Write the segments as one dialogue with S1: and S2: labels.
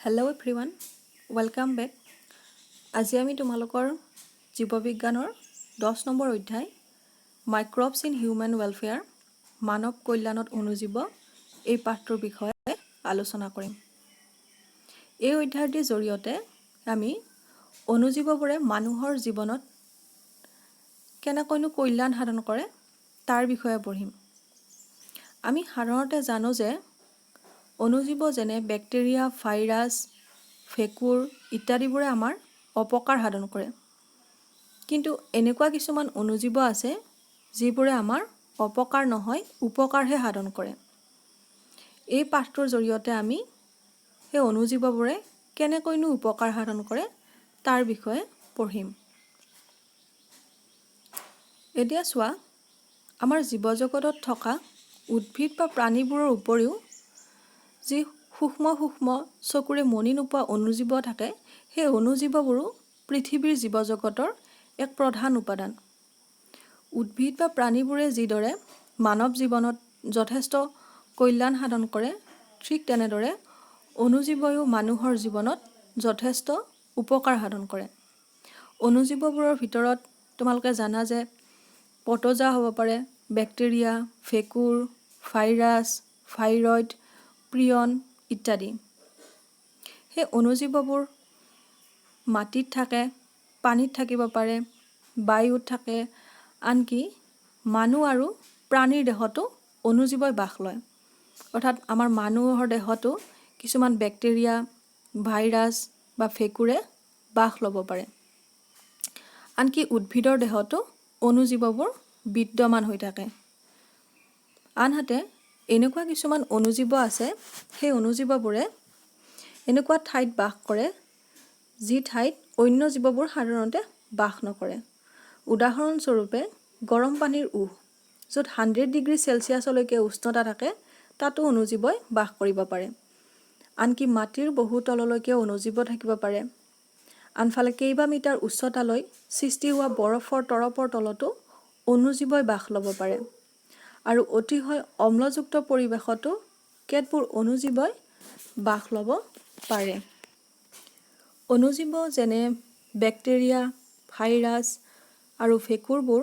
S1: Hello' everyone, welcome back. আজি আমি তোমালোকৰ জীৱবিজ্ঞানৰ 10 নম্বৰ অধ্যায় মাইক্ৰবছ ইন হিউমেন ৱেলফেয়াৰ, মানৱ কল্যাণত অণুজীৱ এই পাঠটোৰ বিষয়ে আলোচনা কৰিম। এই অধ্যায়টিৰ জৰিয়তে আমি অণুজীৱবোৰে মানুহৰ জীৱনত কেনেকৈনো কল্যাণ সাধন কৰে তাৰ বিষয়ে পঢ়িম। আমি সাধাৰণতে জানো যে অণুজীৱ যেনে বেক্টেৰিয়া, ভাইৰাছ, ভেঁকুৰ ইত্যাদিবোৰে আমাৰ অপকাৰ সাধন কৰে। কিন্তু এনেকুৱা কিছুমান অণুজীৱ আছে যিবোৰে আমাৰ অপকাৰ নহয়, উপকাৰহে সাধন কৰে। এই পাঠটোৰ জৰিয়তে আমি সেই অণুজীৱবোৰে কেনেকৈনো উপকাৰ সাধন কৰে তাৰ বিষয়ে পঢ়িম। এতিয়া চোৱা, আমাৰ জীৱজগতত থকা উদ্ভিদ বা প্ৰাণীবোৰৰ উপৰিও যি সূক্ষ্ম চকুৰে মনি নোপোৱা অণুজীৱ থাকে, সেই অণুজীৱবোৰো পৃথিৱীৰ জীৱজগতৰ এক প্ৰধান উপাদান। উদ্ভিদ বা প্ৰাণীবোৰে যিদৰে মানৱ জীৱনত যথেষ্ট কল্যাণ সাধন কৰে, ঠিক তেনেদৰে অণুজীৱইও মানুহৰ জীৱনত যথেষ্ট উপকাৰ সাধন কৰে। অণুজীৱবোৰৰ ভিতৰত তোমালোকে জানা যে পটজা হ'ব পাৰে, বেক্টেৰিয়া, ভেঁকুৰ, ভাইৰাছ, ভাইৰইড, প্ৰিয়ন ইত্যাদি। সেই অণুজীৱবোৰ মাটিত থাকে, পানীত থাকিব পাৰে, বায়ুত থাকে, আনকি মানুহ আৰু প্ৰাণীৰ দেহতো অণুজীৱই বাস লয়। অৰ্থাৎ আমাৰ মানুহৰ দেহতো কিছুমান বেক্টেৰিয়া, ভাইৰাছ বা ভেঁকুৰে বাস ল'ব পাৰে। আনকি উদ্ভিদৰ দেহতো অণুজীৱবোৰ বিদ্যমান হৈ থাকে। আনহাতে এনেকুৱা কিছুমান অণুজীৱ আছে, সেই অণুজীৱবোৰে এনেকুৱা ঠাইত বাস কৰে যি ঠাইত অন্য জীৱবোৰ সাধাৰণতে বাস নকৰে। উদাহৰণস্বৰূপে গৰম পানীৰ উঁহ, য'ত 100 ডিগ্ৰী চেলচিয়াছলৈকে উষ্ণতা থাকে, তাতো অণুজীৱই বাস কৰিব পাৰে। আনকি মাটিৰ বহু তললৈকে অণুজীৱ থাকিব পাৰে। আনফালে কেইবা মিটাৰ উচ্চতালৈ সৃষ্টি হোৱা বৰফৰ তৰপৰ তলতো অণুজীৱই বাস ল'ব পাৰে। আৰু অতিশয় অম্লযুক্ত পৰিৱেশতো কেতবোৰ অণুজীৱই বাস ল'ব পাৰে। অণুজীৱ যেনে বেক্টেৰিয়া, ভাইৰাছ আৰু ভেঁকুৰবোৰ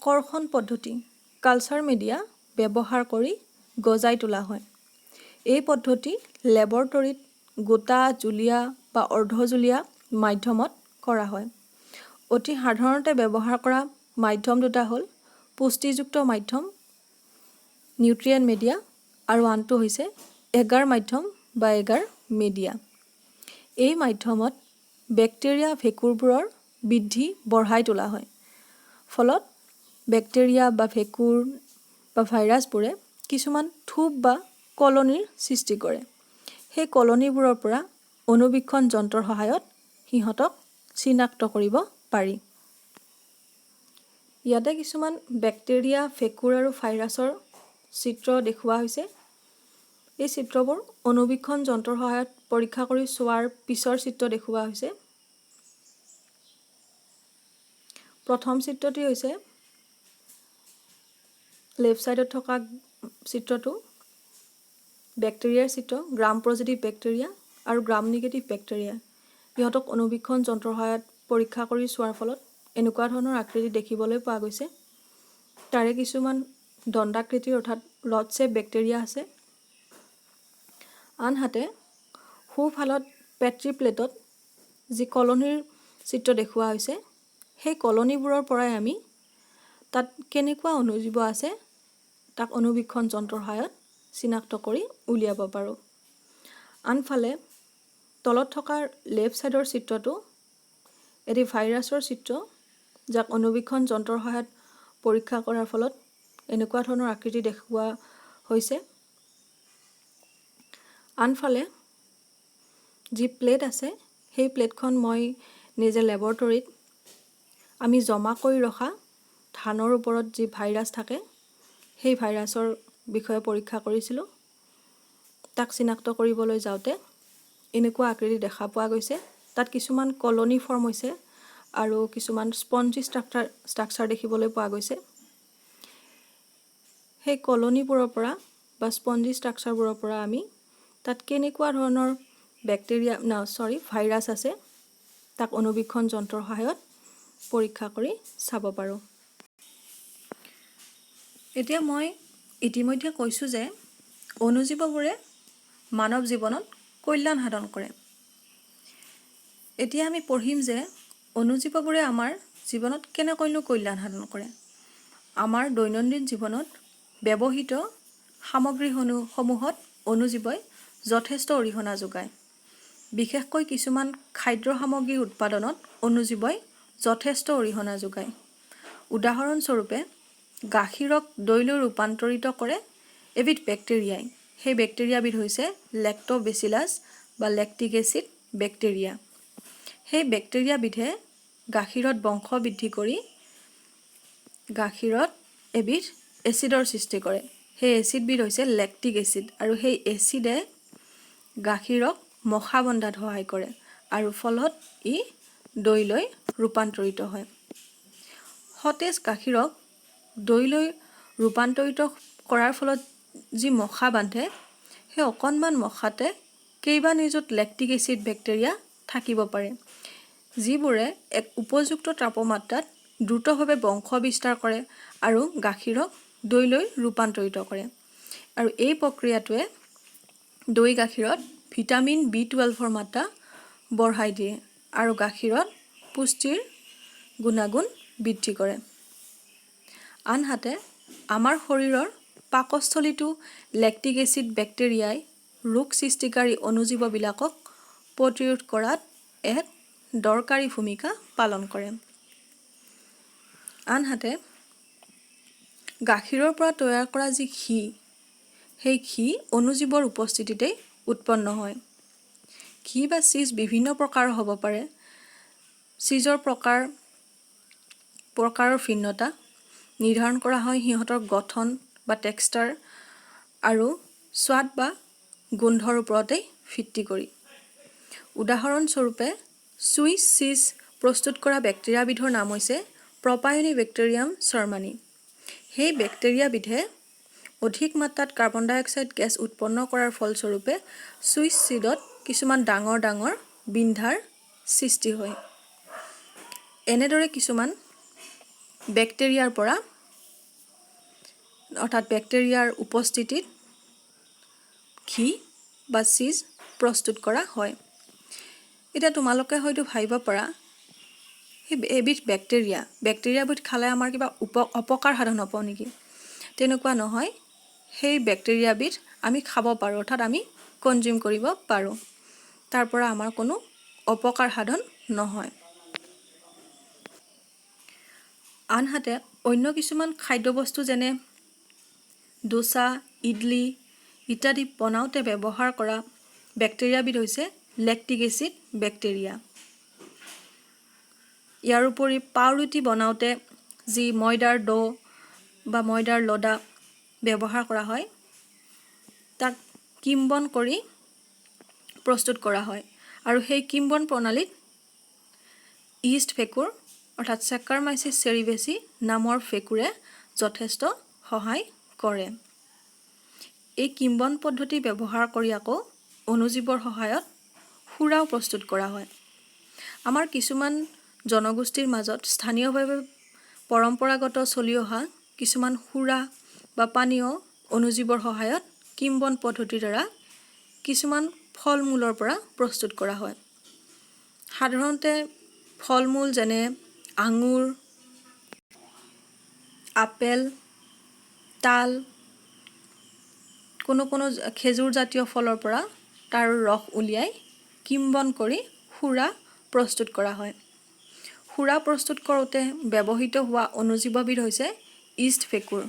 S1: কৰ্ষণ পদ্ধতি, কালচাৰ মিডিয়া ব্যৱহাৰ কৰি গজাই তোলা হয়। এই পদ্ধতি লেবৰেটৰীত গোটা, জুলীয়া বা অৰ্ধজুলীয়া মাধ্যমত কৰা হয়। অতি সাধাৰণতে ব্যৱহাৰ কৰা মাধ্যম দুটা হ'ল পুষ্টিযুক্ত মাধ্যম, নিউট্ৰিয়েণ্ট মিডিয়া, আৰু আনটো হৈছে এগাৰ মাধ্যম বা এগাৰ মিডিয়া। এই মাধ্যমত বেক্টেৰিয়া, ভেঁকুৰবোৰৰ বৃদ্ধি বঢ়াই তোলা হয়। ফলত বেক্টেৰিয়া বা ভেঁকুৰ বা ভাইৰাছবোৰে কিছুমান থোপ বা কলনীৰ সৃষ্টি কৰে। সেই কলনীবোৰৰ পৰা অণুবীক্ষণ যন্ত্ৰৰ সহায়ত সিহঁতক চিনাক্ত কৰিব পাৰি। ইয়াতে কিছুমান বেক্টেৰিয়া, ভেঁকুৰ আৰু ভাইৰাছৰ চিত্ৰ দেখুওৱা হৈছে। এই চিত্ৰবোৰ অণুবীক্ষণ যন্ত্ৰৰ সহায়ত পৰীক্ষা কৰি চোৱাৰ পিছৰ চিত্ৰ দেখুওৱা হৈছে। প্ৰথম চিত্ৰটি হৈছে লেফ্ট ছাইডত থকা চিত্ৰটো বেক্টেৰিয়াৰ চিত্ৰ, গ্ৰাম পজিটিভ বেক্টেৰিয়া আৰু গ্ৰাম নিগেটিভ বেক্টেৰিয়া। ইহঁতক অণুবীক্ষণ যন্ত্ৰৰ সহায়ত পৰীক্ষা কৰি চোৱাৰ ফলত এনেকুৱা ধৰণৰ আকৃতি দেখিবলৈ পোৱা গৈছে। তাৰে কিছুমান দণ্ডাকৃতিৰ অৰ্থাৎ ৰড শ্বেপ বেক্টেৰিয়া আছে। আনহাতে সোঁফালত পেট্ৰি প্লেটত যি কলনীৰ চিত্ৰ দেখুওৱা হৈছে, সেই কলনীবোৰৰ পৰাই আমি তাত কেনেকুৱা অণুজীৱ আছে তাক অণুবীক্ষণ যন্ত্ৰৰ সহায়ত চিনাক্ত কৰি উলিয়াব পাৰোঁ। আনফালে তলত থকা লেফ্ট ছাইডৰ চিত্ৰটো এটি ভাইৰাছৰ চিত্ৰ, যাক অণুবীক্ষণ যন্ত্ৰৰ সহায়ত পৰীক্ষা কৰাৰ ফলত এনেকুৱা ধৰণৰ আকৃতি দেখুওৱা হৈছে। আনফালে যি প্লেট আছে, সেই প্লেটখন মই নিজে লেবৰেটৰীত আমি জমা কৰি ৰখা ধানৰ ওপৰত যি ভাইৰাছ থাকে, সেই ভাইৰাছৰ বিষয়ে পৰীক্ষা কৰিছিলোঁ। তাক চিনাক্ত কৰিবলৈ যাওঁতে এনেকুৱা আকৃতি দেখা পোৱা গৈছে। তাত কিছুমান কলনী ফৰ্ম হৈছে আৰু কিছুমান স্পঞ্জি ষ্ট্ৰাকচাৰ দেখিবলৈ পোৱা গৈছে। সেই কলনীবোৰৰ পৰা বা স্পঞ্জি ষ্ট্ৰাকচাৰবোৰৰ পৰা আমি তাত কেনেকুৱা ধৰণৰ ভাইৰাছ আছে তাক অনুবীক্ষণ যন্ত্ৰৰ সহায়ত পৰীক্ষা কৰি চাব পাৰোঁ। এতিয়া মই ইতিমধ্যে কৈছোঁ যে অণুজীৱবোৰে মানৱ জীৱনত কল্যাণ সাধন কৰে। এতিয়া আমি পঢ়িম যে অণুজীৱবোৰে আমাৰ জীৱনত কেনেকৈনো কল্যাণ সাধন কৰে। আমাৰ দৈনন্দিন জীৱনত ব্যৱহৃত সামগ্ৰীসমূহত অণুজীৱই যথেষ্ট অৰিহণা যোগায়। বিশেষকৈ কিছুমান খাদ্য সামগ্ৰীৰ উৎপাদনত অণুজীৱই যথেষ্ট অৰিহণা যোগায়। উদাহৰণস্বৰূপে গাখীৰক দৈলৈ ৰূপান্তৰিত কৰে এবিধ বেক্টেৰিয়াই। সেই বেক্টেৰিয়াবিধ হৈছে লেক্টোবেচিলাছ বা লেক্টিক এচিড বেক্টেৰিয়া। সেই বেক্টেৰিয়াবিধে গাখীৰত বংশ বৃদ্ধি কৰি গাখীৰত এবিধ এচিডৰ সৃষ্টি কৰে। সেই এচিডবিধ হৈছে লেক্টিক এচিড আৰু সেই এচিডে গাখীৰক মখা বন্ধাত সহায় কৰে আৰু ফলত ই দৈলৈ ৰূপান্তৰিত হয়। সতেজ গাখীৰক দৈলৈ ৰূপান্তৰিত কৰাৰ ফলত যি মখা বান্ধে সেই অকণমান মখাতে কেইবা নিযুত লেক্টিক এচিড বেক্টেৰিয়া থাকিব পাৰে, যিবোৰে এক উপযুক্ত তাপমাত্ৰাত দ্ৰুতভাৱে বংশ বিস্তাৰ কৰে আৰু গাখীৰক দৈলৈ ৰূপান্তৰিত কৰে। আৰু এই প্ৰক্ৰিয়াটোৱে দৈ গাখীৰত ভিটামিন B12ৰ মাত্ৰা বঢ়াই দিয়ে আৰু গাখীৰত পুষ্টিৰ গুণাগুণ বৃদ্ধি কৰে। আনহাতে আমাৰ শৰীৰৰ পাকস্থলীতো লেক্টিক এচিড বেক্টেৰিয়াই ৰোগ সৃষ্টিকাৰী অণুজীৱবিলাকক প্ৰতিৰোধ কৰাত এক দৰকাৰী ভূমিকা পালন কৰে। আনহাতে গাখীৰৰ পৰা তৈয়াৰ কৰা যি ঘি, সেই ঘি অণুজীৱৰ উপস্থিতিতেই উৎপন্ন হয়। ঘি বা চীজ বিভিন্ন প্ৰকাৰৰ হ'ব পাৰে। চীজৰ প্ৰকাৰৰ ভিন্নতা নিৰ্ধাৰণ কৰা হয় সিহঁতৰ গঠন বা টেক্সচাৰ আৰু স্বাদ বা গোন্ধৰ ওপৰতেই ভিত্তি কৰি। উদাহৰণস্বৰূপে চুইছ চীজ প্ৰস্তুত কৰা বেক্টেৰিয়াবিধৰ নাম হৈছে প্ৰপায়নিবেক্টেৰিয়াম শৰ্মানি। সেই বেক্টেৰিয়াবিধে অধিক মাত্ৰাত কাৰ্বন ডাই অক্সাইড গেছ উৎপন্ন কৰাৰ ফলস্বৰূপে চুইছ চীজত কিছুমান ডাঙৰ ডাঙৰ বিন্ধাৰ সৃষ্টি হয়। এনেদৰে কিছুমান বেক্টেৰিয়াৰ পৰা বেক্টেৰিয়াৰ উপস্থিতিত ঘি বা চীজ প্ৰস্তুত কৰা হয়। এতিয়া তোমালোকে হয়তো ভাবিব পাৰা এবিধ বেক্টেৰিয়াবিধ খালে আমাৰ কিবা অপকাৰ সাধন হ'ব নেকি? তেনেকুৱা নহয়। সেই বেক্টেৰিয়াবিধ আমি খাব পাৰোঁ, অৰ্থাৎ আমি কনজিউম কৰিব পাৰোঁ। তাৰ পৰা আমাৰ কোনো অপকাৰ সাধন নহয়। আনহাতে অন্য কিছুমান খাদ্যবস্তু যেনে ডোছা, ইডলি ইত্যাদি বনাওঁতে ব্যৱহাৰ কৰা বেক্টেৰিয়াবিধ হৈছে লেক্টিক এচিড বেক্টেৰিয়া। ইয়াৰ উপৰি পাওৰুটি বনাওঁতে যি ময়দাৰ ডো বা ময়দাৰ লডা ব্যৱহাৰ কৰা হয় তাক কিম্বন কৰি প্ৰস্তুত কৰা হয় আৰু সেই কিম্বন প্ৰণালীত ইষ্ট ভেঁকুৰ অৰ্থাৎ চেক্কাৰমাইচিছ চেৰিবেছি নামৰ ভেঁকুৰে যথেষ্ট সহায় কৰে। এই কিম্বন পদ্ধতি ব্যৱহাৰ কৰি আকৌ অণুজীৱৰ সহায়ত সুৰাও প্ৰস্তুত কৰা হয়। আমাৰ কিছুমান জনগোষ্ঠীৰ মাজত স্থানীয়ভাৱে পৰম্পৰাগত চলি অহা কিছুমান সুৰা বা পানীয় অণুজীৱৰ সহায়ত কিম্বন পদ্ধতিৰ দ্বাৰা কিছুমান ফল মূলৰ পৰা প্ৰস্তুত কৰা হয়। সাধাৰণতে ফল মূল যেনে আঙুৰ, আপেল, তাল, কোনো খেজুৰ জাতীয় ফলৰ পৰা তাৰ ৰস উলিয়াই কিম্বন কৰি সুৰা প্ৰস্তুত কৰা হয়। সুৰা প্ৰস্তুত কৰোঁতে ব্যৱহৃত হোৱা অণুজীৱবিধ হৈছে ইষ্ট ভেঁকুৰ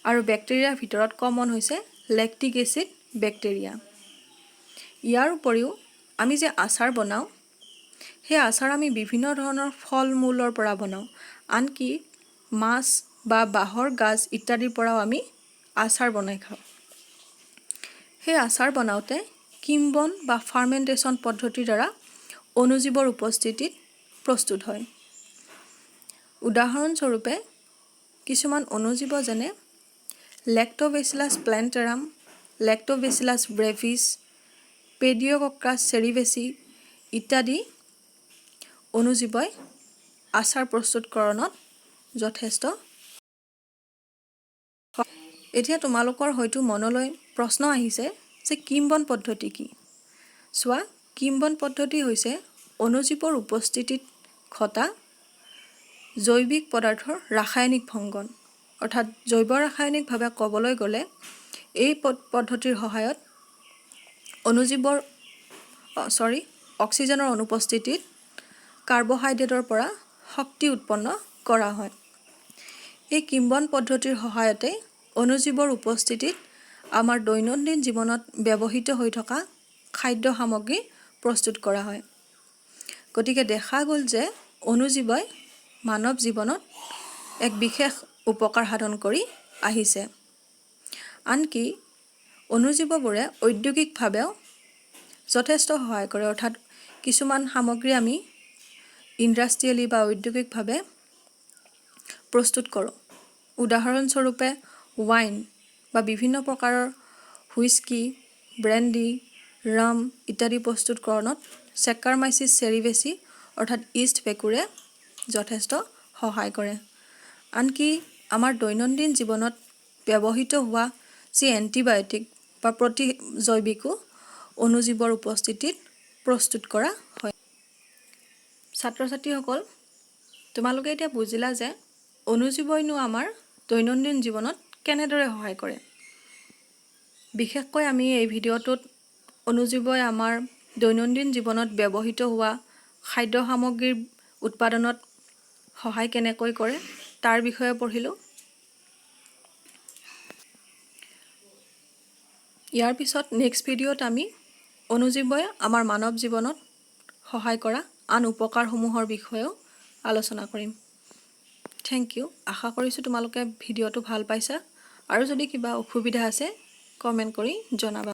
S1: আৰু বেক্টেৰিয়াৰ ভিতৰত কমন হৈছে লেক্টিক এচিড বেক্টেৰিয়া। ইয়াৰ উপৰিও আমি যে আচাৰ বনাওঁ, সেই আচাৰ আমি বিভিন্ন ধৰণৰ ফল মূলৰ পৰা বনাওঁ। আনকি মাছ বা বাঁহৰ গাজ ইত্যাদিৰ পৰাও আমি আচাৰ বনাই খাওঁ। সেই আচাৰ বনাওঁতে কিম্বন বা ফাৰ্মেণ্টেশ্যন পদ্ধতিৰ দ্বাৰা অণুজীৱৰ উপস্থিতিত প্ৰস্তুত হয়। উদাহৰণস্বৰূপে কিছুমান অণুজীৱ যেনে লেক্টোবেচিলাছ প্লেণ্টেৰাম, লেক্টোবেচিলাছ ব্ৰেভিছ, পেডিঅ'কক্কাছ চেৰিবেছি ইত্যাদি অণুজীৱই আচাৰ প্ৰস্তুতকৰণত যথেষ্ট। এতিয়া তোমালোকৰ হয়তো মনলৈ প্ৰশ্ন আহিছে যে কিম্বন পদ্ধতি কি? চোৱা, কিম্বন পদ্ধতি হৈছে অণুজীৱৰ উপস্থিতিত ঘটা জৈৱিক পদাৰ্থৰ ৰাসায়নিক ভংগন। অৰ্থাৎ জৈৱ ৰাসায়নিকভাৱে ক'বলৈ গ'লে এই পদ্ধতিৰ সহায়ত অক্সিজেনৰ অনুপস্থিতিত কাৰ্বহাইড্ৰেটৰ পৰা শক্তি উৎপন্ন কৰা হয়। এই কিম্বন পদ্ধতিৰ সহায়তে অণুজীৱৰ উপস্থিতিত আমাৰ দৈনন্দিন জীৱনত ব্যৱহৃত হৈ থকা খাদ্য সামগ্ৰী প্ৰস্তুত কৰা হয়। গতিকে দেখা গ'ল যে অণুজীৱই মানৱ জীৱনত এক বিশেষ উপকাৰ সাধন কৰি আহিছে। আনকি অণুজীৱবোৰে ঔদ্যোগিকভাৱেও যথেষ্ট সহায় কৰে। অৰ্থাৎ কিছুমান সামগ্ৰী আমি ইণ্ডাষ্ট্ৰিয়েলি বা ঔদ্যোগিকভাৱে প্ৰস্তুত কৰোঁ। উদাহৰণস্বৰূপে ৱাইন বা বিভিন্ন প্ৰকাৰৰ হুইস্কি, ব্ৰেণ্ডি, ৰাম ইত্যাদি প্ৰস্তুতকৰণত চেক্কাৰমাইচিছ চেৰিবেছি অৰ্থাৎ ইষ্ট ভেঁকুৰে যথেষ্ট সহায় কৰে। আনকি আমাৰ দৈনন্দিন জীৱনত ব্যৱহৃত হোৱা যি এণ্টিবায়'টিক বা প্ৰতিজৈৱিকো অণুজীৱৰ উপস্থিতিত প্ৰস্তুত কৰা হয়। ছাত্ৰ ছাত্ৰীসকল, তোমালোকে এতিয়া বুজিলা যে অণুজীৱইনো আমাৰ দৈনন্দিন জীৱনত কেনেদৰে সহায় কৰে। বিশেষকৈ আমি এই ভিডিঅ'টোত অণুজীৱই আমাৰ দৈনন্দিন জীৱনত ব্যৱহৃত হোৱা খাদ্য সামগ্ৰীৰ উৎপাদনত সহায় কেনেকৈ কৰে তাৰ বিষয়ে পঢ়িলোঁ। ইয়াৰ পিছত নেক্সট ভিডিঅ'ত আমি অণুজীৱই আমাৰ মানৱ জীৱনত সহায় কৰা আন উপকাৰসমূহৰ বিষয়েও আলোচনা কৰিম। Thank U. আশা কৰিছোঁ তোমালোকে ভিডিঅ'টো ভাল পাইছা আৰু যদি কিবা অসুবিধা আছে কমেণ্ট কৰি জনাবা।